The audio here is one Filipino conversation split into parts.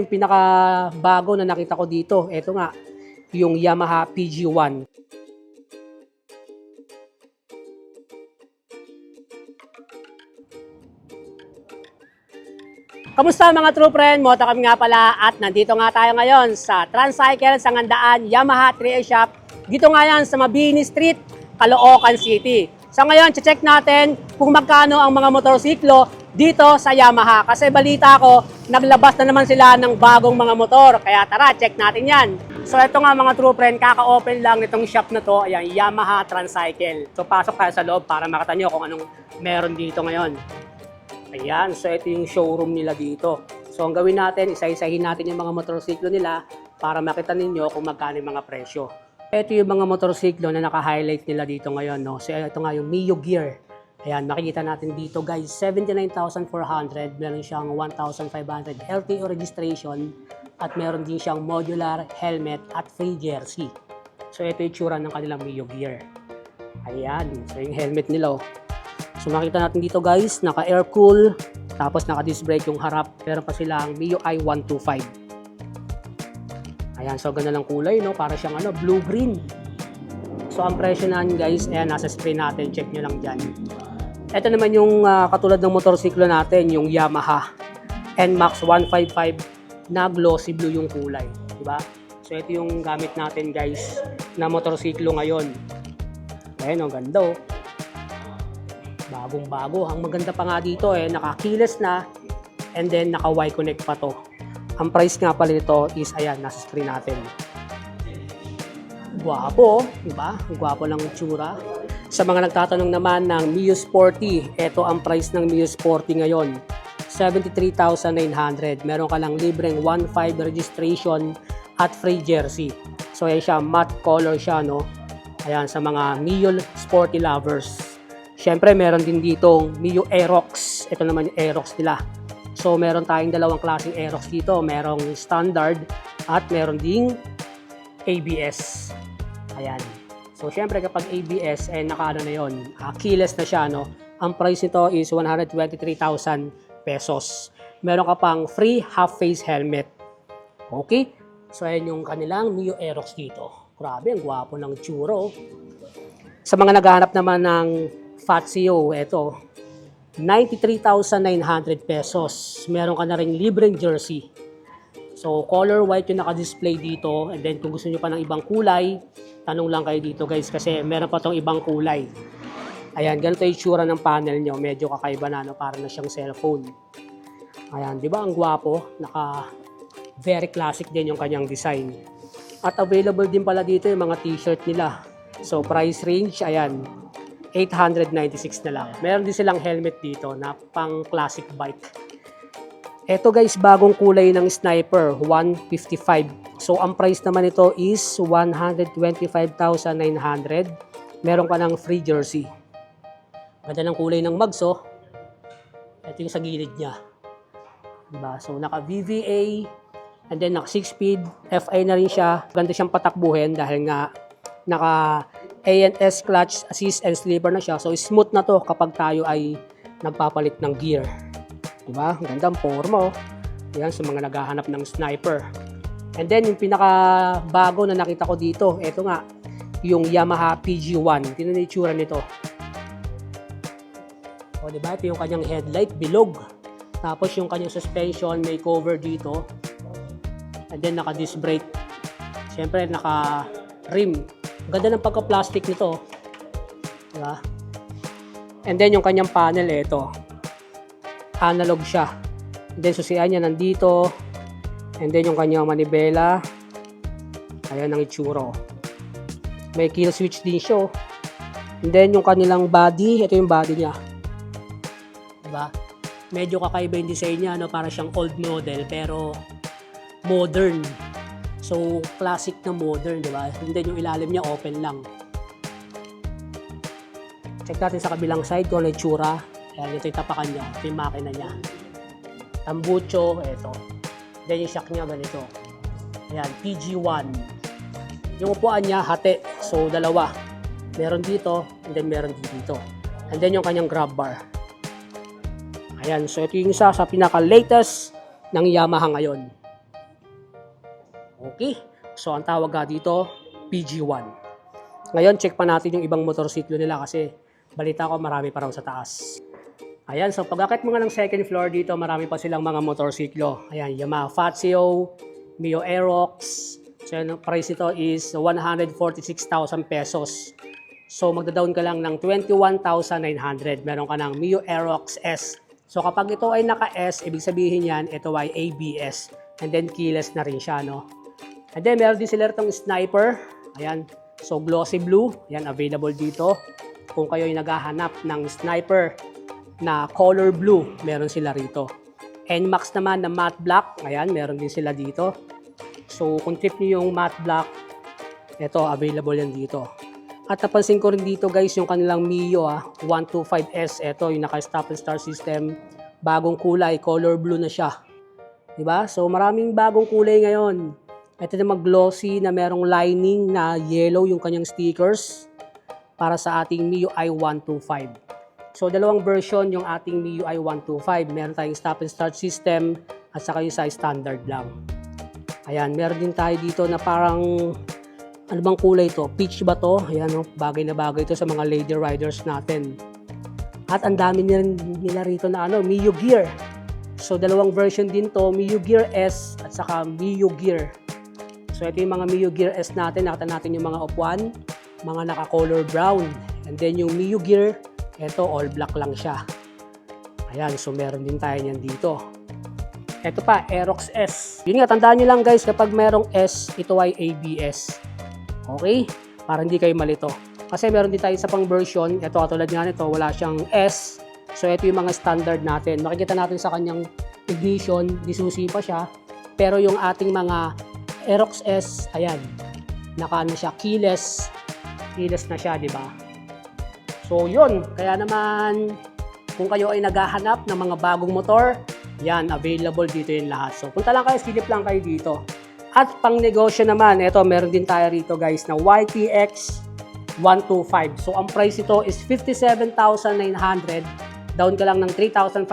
yung pinaka-bago na nakita ko dito. Ito nga, yung Yamaha PG1. Kamusta mga true friend? Moto kami nga pala at nandito nga tayo ngayon sa Transcycle Sangandaan Yamaha 3A Shop. Dito nga yan sa Mabini Street, Caloocan City. So ngayon, check natin kung magkano ang mga motorsiklo dito sa Yamaha. Kasi balita ko, naglabas na naman sila ng bagong mga motor. Kaya tara, check natin yan. So ito nga mga true friend, kaka-open lang nitong shop na to. Ayan, Yamaha Transcycle. So pasok tayo sa loob para makita nyo kung anong meron dito ngayon. Ayan, so ito yung showroom nila dito. So ang gawin natin, isa-isahin natin yung mga motorsiklo nila para makita ninyo kung magkano yung mga presyo. Ito yung mga motorsiklo na naka-highlight nila dito ngayon. No? So ito nga yung Mio Gear. Ayan, makikita natin dito guys, 79,400. Meron siyang 1,500 LTO registration at meron din siyang modular helmet at free jersey. So ito yung tsura ng kanilang Mio Gear. Ayan, so yung helmet nila. So makita natin dito guys, naka-air cool, tapos naka-disc brake yung harap. Meron pa silang Mio i125. Ayan, so ganda ng kulay, no? Para siyang blue-green. So ang presyo natin guys, ayan, nasa screen natin, check nyo lang dyan. Ito naman yung katulad ng motorsiklo natin, yung Yamaha NMAX 155 na glossy blue yung kulay. Diba? So ito yung gamit natin guys, na motorsiklo ngayon. Ayan, ang ganda oh. Bagong-bago. Ang maganda pa nga dito naka-keyless na and then naka-Y-Connect pa to. Ang price nga pala nito is ayan, nasa screen natin. Gwapo, diba? Gwapo lang yung tsura. Sa mga nagtatanong naman ng Mio Sporty, ito ang price ng Mio Sporty ngayon. 73,900. Meron ka lang libreng 1.5 registration at free jersey. So ayan siya, matte color siya, no? Ayan, sa mga Mio Sporty lovers. Siyempre, meron din ditong Mio Aerox. Ito naman yung Aerox nila. So, meron tayong dalawang klaseng Aerox dito. Merong standard at meron ding ABS. Ayan. So, siyempre, kapag ABS, naka-ano na yun. Keyless na siya, no? Ang price nito is 123,000 pesos. Meron ka pang free half-face helmet. Okay? So, ayan yung kanilang Mio Aerox dito. Grabe, ang gwapo ng tsuro. Sa mga naghahanap naman ng Fazio, ito, 93,900 pesos. Meron ka na rin libreng jersey. So, color white yung naka-display dito. And then, kung gusto nyo pa ng ibang kulay, tanong lang kayo dito guys kasi meron pa tong ibang kulay. Ayan, ganito yung tsura ng panel nyo. Medyo kakaiba na, no? Para na siyang cellphone. Ayan, di ba ang gwapo? Very classic din yung kanyang design. At available din pala dito yung mga t-shirt nila. So, price range, ayan, 896 na lang. Meron din silang helmet dito na pang classic bike. Ito guys, bagong kulay ng Sniper, 155. So ang price naman ito is 125,900. Meron ka ng free jersey. Ganda ng kulay ng mags, oh. Ito yung sa gilid niya. Diba? So naka VVA and then naka 6-speed. FI na rin siya. Ganda siyang patakbuhin dahil nga naka ANS clutch assist and sleeper na siya. So smooth na to kapag tayo ay nagpapalit ng gear. Diba? Gandang forma, oh. Yan sa mga naghahanap ng Sniper. And then yung pinaka bago na nakita ko dito, ito nga, yung Yamaha PG1. Tingnan niyo yung itsura nito. O diba? Ito yung kanyang headlight, bilog. Tapos yung kanyang suspension, may cover dito. And then naka disc brake. Siyempre naka rim. Ganda ng pagka-plastic nito. Diba? And then yung kanyang panel, ito. Analog siya. And then susian niya nandito. And then yung kanyang manibela. Ayan ang itsura. May kill switch din siya. And then yung kanilang body, ito yung body niya. Diba? Medyo kakaiba yung design niya, no? Para siyang old model pero modern. So, classic na modern, di ba? And then yung ilalim niya, open lang. Check natin sa kabilang side kung ano yung tsura. Ayan, ito yung tapakan niya. Ito yung makina niya. Tambucho, ito. Then yung shock niya, ganito. Ayan, PG1. Yung upuan niya, hati. So, dalawa. Meron dito, and then meron dito. And then yung kanyang grab bar. Ayan, so ito yung isa sa pinaka-latest ng Yamaha ngayon. Okay? So, ang tawag nga dito, PG1. Ngayon, check pa natin yung ibang motorsiklo nila kasi balita ko marami pa raw sa taas. Ayan, so pag-akit mo nga ng second floor dito, marami pa silang mga motorsiklo. Ayan, Yamaha Fazio, Mio Aerox. So, yung price nito is 146,000 pesos. So, magda-down ka lang ng 21,900. Meron ka ng Mio Aerox S. So, kapag ito ay naka-S, ibig sabihin yan, ito ay ABS. And then, keyless na rin siya, no? And then, meron din sila itong Sniper. Ayan, so glossy blue. Ayan, available dito. Kung kayo ay naghahanap ng Sniper na color blue, meron sila rito. NMAX naman na matte black, ayan, meron din sila dito. So, kung trip niyo yung matte black, ito, available yan dito. At napansin ko rin dito guys, yung kanilang Mio 125S, ito, yung naka-stop and start system, bagong kulay, color blue na siya. Diba? So, maraming bagong kulay ngayon. Ito naman glossy na merong lining na yellow yung kanyang stickers para sa ating MIUI 125. So, dalawang version yung ating MIUI 125. Meron tayong stop and start system at saka yung sa standard lang. Ayan, meron din tayo dito na parang, ano bang kulay to? Peach ba to? Ayan, no? Bagay na bagay to sa mga lady riders natin. At ang dami nila rito na Mio Gear. So, dalawang version din to, Mio Gear S at saka Mio Gear. So, ito yung mga Mio Gear S natin. Nakita natin yung mga upuan, mga naka-color brown. And then yung Mio Gear, ito, all black lang siya. Ayan, so meron din tayo niyan dito. Ito pa, Aerox S. Yun nga, tandaan nyo lang guys, kapag merong S, ito ay ABS. Okay? Para hindi kayo malito. Kasi meron din tayo sa pang version, ito katulad nga nito, wala siyang S. So ito yung mga standard natin. Makikita natin sa kanyang ignition, disusi pa siya. Pero yung ating mga Aerox S, ayan, naka siya, keyless na siya, di ba? So yun, kaya naman kung kayo ay naghahanap ng mga bagong motor, yan, available dito yung lahat. So punta lang kayo, silip lang kayo dito. At pang negosyo naman, ito meron din tayo rito guys na YTX 125. So ang price ito is 57,900, down ka lang ng 3,500,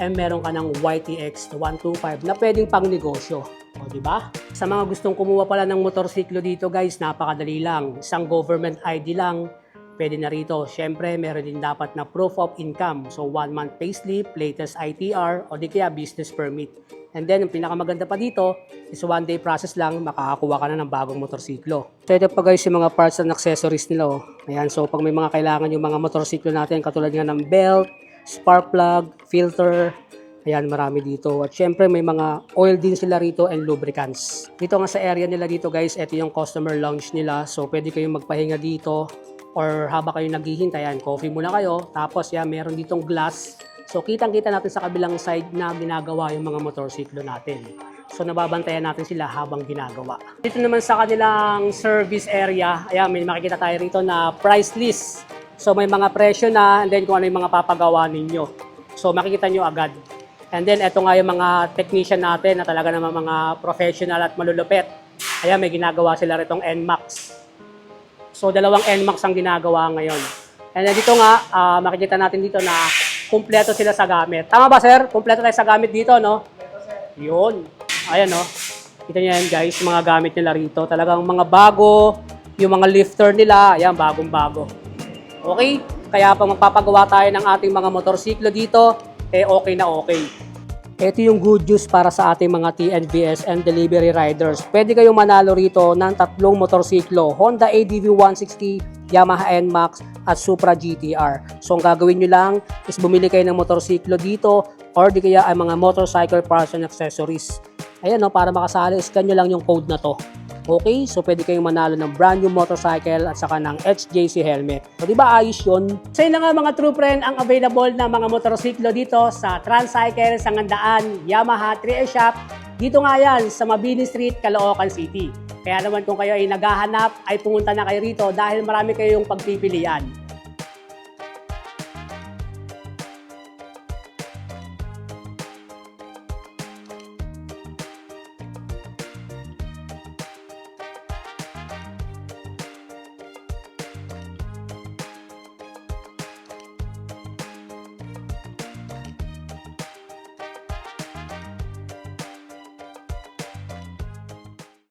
and meron ka ng YTX 125 na pwedeng pang negosyo. O, diba? Sa mga gustong kumuha pala ng motorsiklo dito guys, napakadali lang. Isang government ID lang, pwede na rito. Siyempre, meron din dapat na proof of income. So, 1 month payslip, latest ITR, o di kaya business permit. And then, ang pinakamaganda pa dito is 1 day process lang, makakakuha ka na ng bagong motorsiklo. So, ito pa guys yung mga parts and accessories nila. Oh. Ayan, so pag may mga kailangan yung mga motorsiklo natin, katulad nga ng belt, spark plug, filter, ayan, marami dito. At syempre, may mga oil din sila rito and lubricants. Dito nga sa area nila dito guys, ito yung customer lounge nila. So, pwede kayong magpahinga dito. Or habang kayo naghihintay, yan, coffee muna kayo. Tapos yan, meron ditong glass. So kitang-kita natin sa kabilang side na ginagawa yung mga motorsiklo natin. So nababantayan natin sila habang ginagawa. Dito naman sa kanilang service area, ayan, may makikita tayo rito na price list. So may mga presyo na, and then kung ano yung mga papagawa ninyo. So makikita nyo agad. And then ito nga yung mga technician natin na talaga naman mga professional at malulupet. Ayan, may ginagawa sila ritong NMAX. So, dalawang NMAX ang ginagawa ngayon. And then dito nga, makikita natin dito na kumpleto sila sa gamit. Tama ba, sir? Kumpleto tayo sa gamit dito, no? Kumpleto, sir. Yun. Ayan, no? Kita niyo yan, guys, mga gamit nila rito. Talagang mga bago, yung mga lifter nila, ayan, bagong-bago. Okay? Kaya pag magpapagawa tayo ng ating mga motorsiklo dito, okay na okay. Ito yung good news para sa ating mga TNVS and delivery riders. Pwede kayong manalo rito ng 3 motorsiklo, Honda ADV 160, Yamaha NMAX, at Supra GTR. So ang gagawin nyo lang is bumili kayo ng motorsiklo dito or di kaya ay mga motorcycle parts and accessories. Ayan, no, para makasali, scan nyo lang yung code na to. Okay, so pwede kayong manalo ng brand new motorcycle at saka ng HJC helmet. So, di ba ayos yun? So, yun na nga mga true friend ang available na mga motorsiklo dito sa Transcycle, Sangandaan, Yamaha 3S Shop. Dito nga yan sa Mabini Street, Caloocan City. Kaya naman kung kayo ay naghahanap, ay pumunta na kayo rito dahil marami kayong pagpipilian.